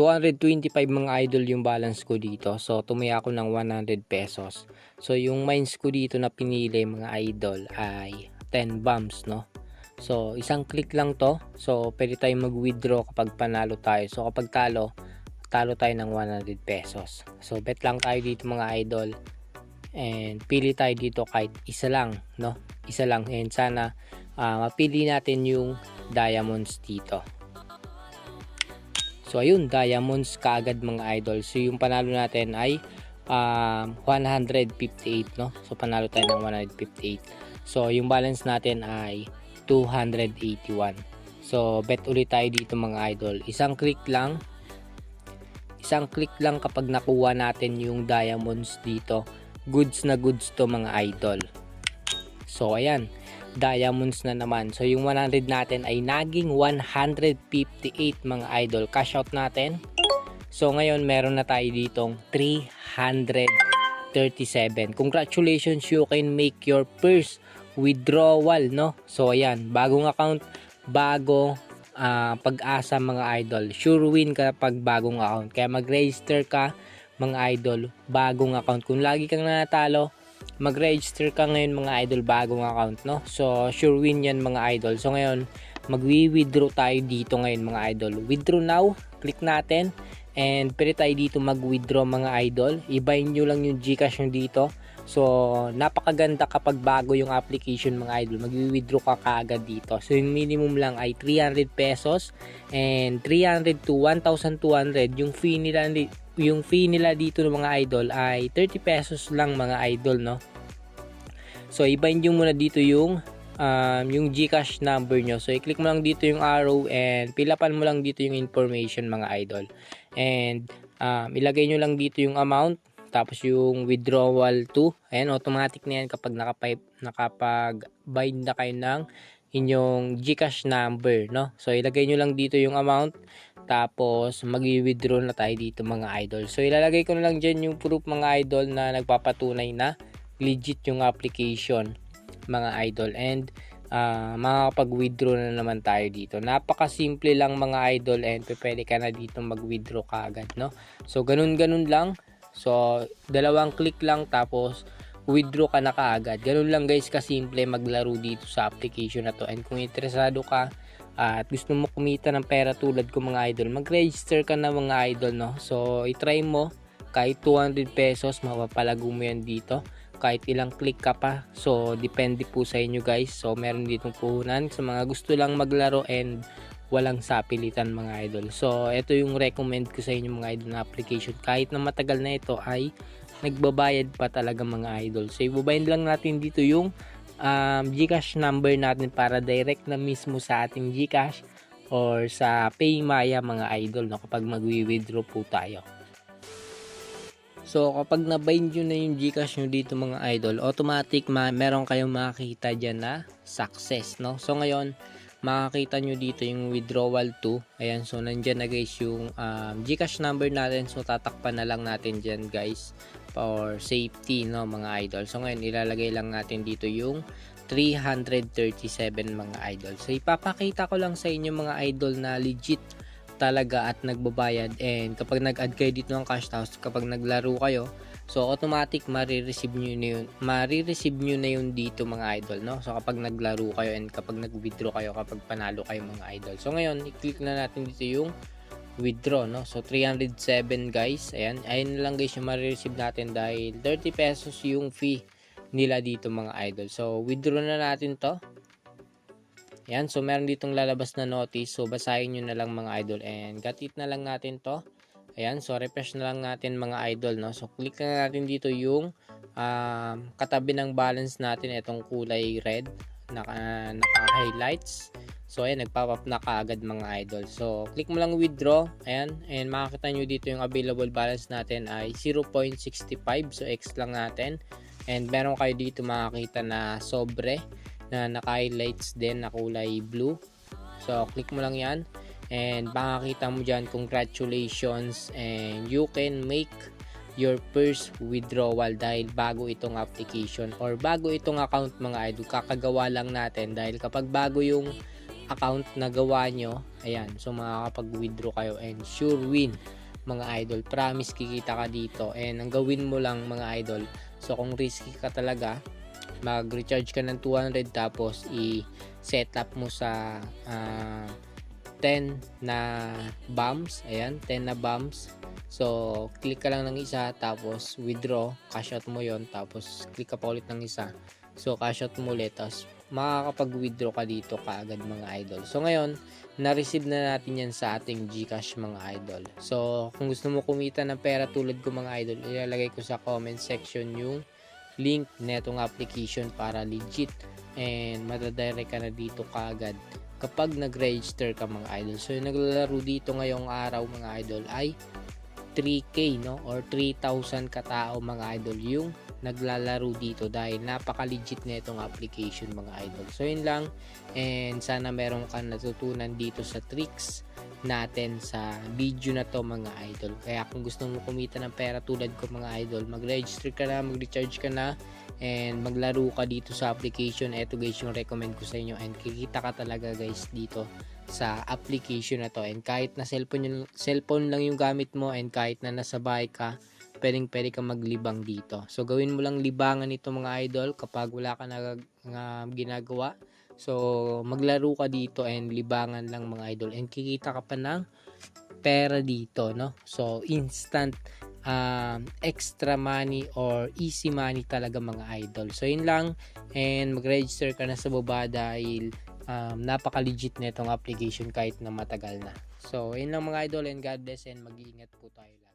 225 mga idol yung balance ko dito. So, tumaya ako ng 100 pesos. So, yung mines ko dito na pinili mga idol ay 10 bumps, no? So, isang click lang to. So, pwede tayong mag-withdraw kapag panalo tayo. So, kapag talo tayo ng 100 pesos. So, bet lang tayo dito mga idol. And pili tayo dito kahit isa lang, no? Isa lang. And sana mapili natin yung diamonds dito. So ayun, diamonds kaagad mga idol. So yung panalo natin ay 158, no? So panalo tayo ng 158. So yung balance natin ay 281. So bet ulit tayo dito mga idol. Isang click lang kapag nakuha natin yung diamonds dito. Goods na goods to mga idol. So ayan, diamonds na naman. So yung 100 natin ay naging 158 mga idol. Cash out natin. So ngayon meron na tayo ditong 337. Congratulations, you can make your first withdrawal, no? So ayan, bagong account, pag-asa mga idol. Sure win ka pag bagong account. Kaya mag-register ka mga idol, bagong account. Kung lagi kang nanatalo, mag-register ka ngayon mga idol, bagong account, no? So sure win yan mga idol. So ngayon magwi-withdraw tayo dito ngayon mga idol. Withdraw now, click natin, and pwede tayo dito mag-withdraw mga idol. Ibahin nyo lang yung GCash nyo dito. So napakaganda kapag bago yung application mga idol, magwi-withdraw ka kaagad dito. So yung minimum lang ay 300 pesos, and 300 to 1,200 yung fee nila dito ng mga idol ay 30 pesos lang mga idol, no? So ibahin nyo muna dito yung GCash number nyo. So i-click mo lang dito yung arrow and pilapan mo lang dito yung information mga idol. And ilagay nyo lang dito yung amount, tapos yung withdrawal to. Ayan, automatic na yan kapag nakapag-bind na kayo ng inyong GCash number, no? So ilagay nyo lang dito yung amount, tapos mag-withdraw na tayo dito mga idol. So ilalagay ko na lang dyan yung proof mga idol na nagpapatunay na legit yung application mga idol. And makakapag-withdraw na naman tayo dito. Napaka-simple lang mga idol, and pwede ka na dito mag-withdraw kaagad, no? So ganun lang. So dalawang click lang, tapos withdraw ka na kaagad. Ganun lang guys kasimple maglaro dito sa application na to. And kung interesado ka at gusto mo kumita ng pera tulad ko mga idol, mag-register ka na mga idol, no? So i-try mo, kahit 200 pesos mapapalago mo yan dito, kahit ilang click ka pa. So depende po sa inyo guys. So meron ditong puhunan sa mga gusto lang maglaro and walang sapilitan mga idol. So ito yung recommend ko sa inyo mga idol na application. Kahit na matagal na ito ay nagbabayad pa talaga mga idol. So ibabayin lang natin dito yung GCash number natin para direct na mismo sa ating GCash or sa Paymaya mga idol, no, kapag magwi-withdraw po tayo. So kapag na-bind nyo na yung GCash nyo dito mga idol, automatic meron kayong makikita dyan na success, no? So ngayon makakita nyo dito yung withdrawal to. Ayan, so nandyan na guys yung GCash number natin. So tatakpan na lang natin dyan guys for safety, no mga idol. So ngayon ilalagay lang natin dito yung 337 mga idol. So ipapakita ko lang sa inyo mga idol na legit talaga at nagbabayad. And kapag nag-add kayo dito ng cash house, kapag naglaro kayo, so automatic marireceive nyo na yun dito mga idol, no? So kapag naglaro kayo and kapag nag-withdraw kayo, kapag panalo kayo mga idol. So ngayon i-click na natin dito yung withdraw, no? So 307 guys. Ayun lang guys yung marireceive natin dahil 30 pesos yung fee nila dito mga idol. So withdraw na natin to. Ayan, so meron ditong lalabas na notice. So basahin nyo na lang mga idol, and got it na lang natin to. Ayan, so refresh na lang natin mga idol, no? So click na natin dito yung katabi ng balance natin, itong kulay red, naka-highlights. So ayan, nagpop-up na kaagad mga idol. So click mo lang withdraw, ayan, and makikita nyo dito yung available balance natin ay 0.65. So X lang natin. And meron kayo dito makikita na sobre na naka-highlights din na kulay blue. So click mo lang yan, and makikita mo dyan congratulations, and you can make your first withdrawal dahil bago itong application or bago itong account mga idol. Kakagawa lang natin dahil kapag bago yung account na gawa nyo, ayan, so makakapag-withdraw kayo and sure win mga idol. Promise kikita ka dito, and ang gawin mo lang mga idol, so kung risky ka talaga, mag-recharge ka ng 200 tapos i-set up mo sa 10 na bombs, ayan, 10 na bombs. So click ka lang ng isa tapos withdraw, cash out mo yon, tapos click ka pa ulit ng isa, so cash out mo ulit, tapos makakapag-withdraw ka dito kaagad mga idol. So ngayon, na-receive na natin yan sa ating GCash mga idol. So kung gusto mo kumita ng pera tulad ko mga idol, ilalagay ko sa comment section yung link netong application para legit and madadirect ka na dito kaagad kapag nag-register ka mga idol. So yung naglalaro dito ngayong araw mga idol ay 3K no, or 3,000 katao mga idol yung naglalaro dito dahil napaka-legit na itong application mga idol. So yun lang, and sana meron kang natutunan dito sa tricks natin sa video na to mga idol. Kaya kung gusto mo kumita ng pera tulad ko mga idol, mag-register ka na, mag-recharge ka na, and maglaro ka dito sa application. Eto guys yung recommend ko sa inyo, and kikita ka talaga guys dito sa application na to. And kahit na cellphone lang yung gamit mo, and kahit na nasa bahay ka, pwede ka maglibang dito. So gawin mo lang libangan ito mga idol kapag wala ka na ginagawa. So maglaro ka dito and libangan lang mga idol, and kikita ka pa ng pera dito no. So instant extra money or easy money talaga mga idol. So yun lang, and mag-register ka na sa baba dahil napaka-legit na itong application kahit na matagal na. So yun lang mga idol, and God bless, and mag-iingat po tayo lahat.